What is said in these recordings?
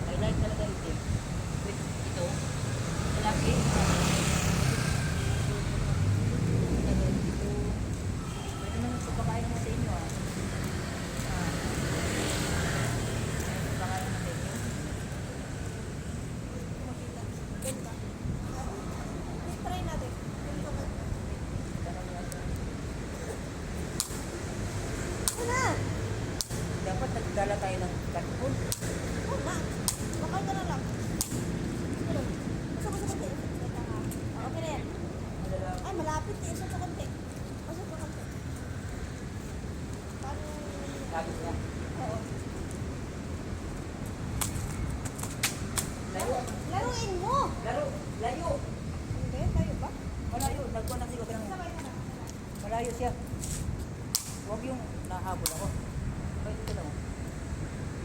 Highlight talaga ito. Ito. Malaki. Pwede naman pagpakain naman sa inyo ah. Pagpakain naman sa inyo. Try natin. Ano? Dapat nagdala tayo ng katpon. Oh, ma. Bakal ka na lang. Ano? Masok ko sa konti. Okay na yan. Ay, malapit eh. Masok sa konti. Masok sa konti. Paano? Lagi niya. Oo. Layo. Laruin mo. Laro. Layo. Hindi, tayo ba? Malayo. Nagkuhan na siya. Sabay na lang. Malayo siya. Huwag yung nahabol ako. Sabay dito lang.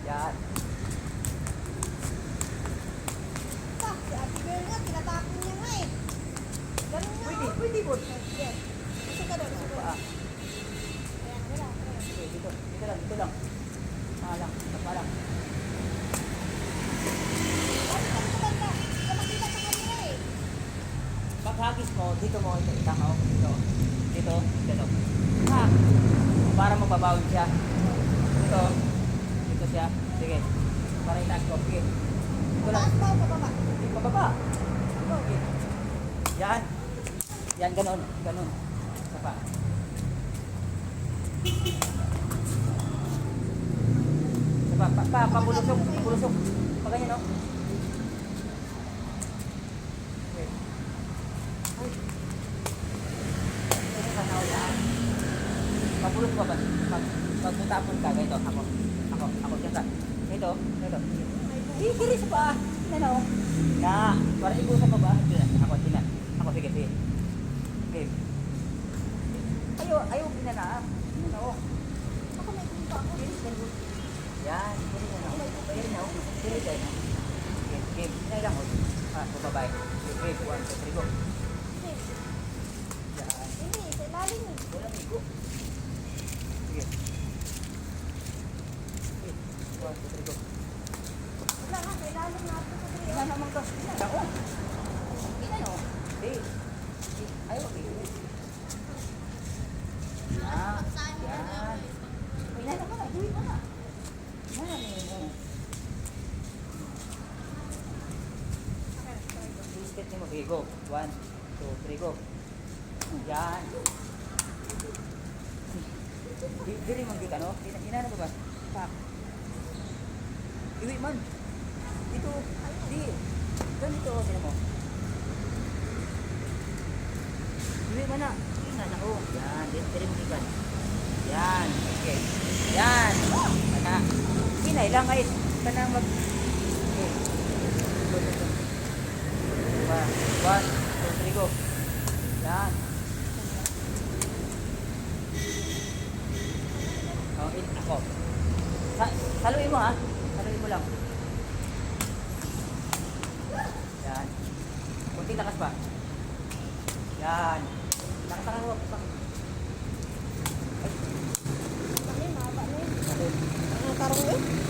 Yan. Pa, si Ate Girl nga, tinatapon niya nga eh. Ganun nga. Pwede. oh. Pwede po. Yes. Masok ka doon, masok ka Paa. doon. Ayan, wala. Sige, dito. Dito lang. Dito lang. Lang. Lang. Ay, ano ka banda? Hindi ka makita sa kanila eh. Paghagis mo, dito mo ito itama ko. Dito. Dito. Dito. Ha! Para mababawin siya. Dito. Dito siya. Sige. Para itaas ko. Sige. Dito lang. Taas ba o pababa? Pababa. Sige. Yan. Yan, ganon. Ganon. Sapa. Sapa. Pabulusok. Pabulusok. Paganyan, no? Okay. Uy. Ito yung kanaw yan. Pabulos pa ba? Pagtutapon ka, ganito. Ako. Diyan ka. Ito. Sige, sa paa. Yan, o. Na. Para ikusan pa ba? Ako. Sige. Okay. Ayaw, pinanaam. Yan, o. Ako may kumpa ako. Yan. Yan, o. Sige, tayo. Okay. Pinay lang, o. Babay. Okay. 1, 2, 3, go. Hindi, Yan. hindi, sa ilalim eh. Walang igo. Sige. Okay. 1, 2, 3, go. Wala nga, sa ilalim natin sa trio. Ina naman ka. Ako. Ina no. Eh. Ayaw okay. Yan. Ina naman ka. Duwi mo na. Ina mo. Step mo. Okay, go. 1, 2, 3, go. Yan. Dili man gyud ano? Ina na ba? Pak. Iwi man. Dito. Di. Ganito sino mo. Iwi man na. Ina na oh. Yan, dili mo gikan. Yan. Okay. Yan. Kana. Kinay lang ay kanang mag Okay. Go. 1, 2, 3, go. Yan. Oh, ako. Saluin mo ha. Saluin mo lang. Yan. Kunti lakas pa. Yan. Lakas mo. Mahaba na yun. Saluin. Ang tarong eh.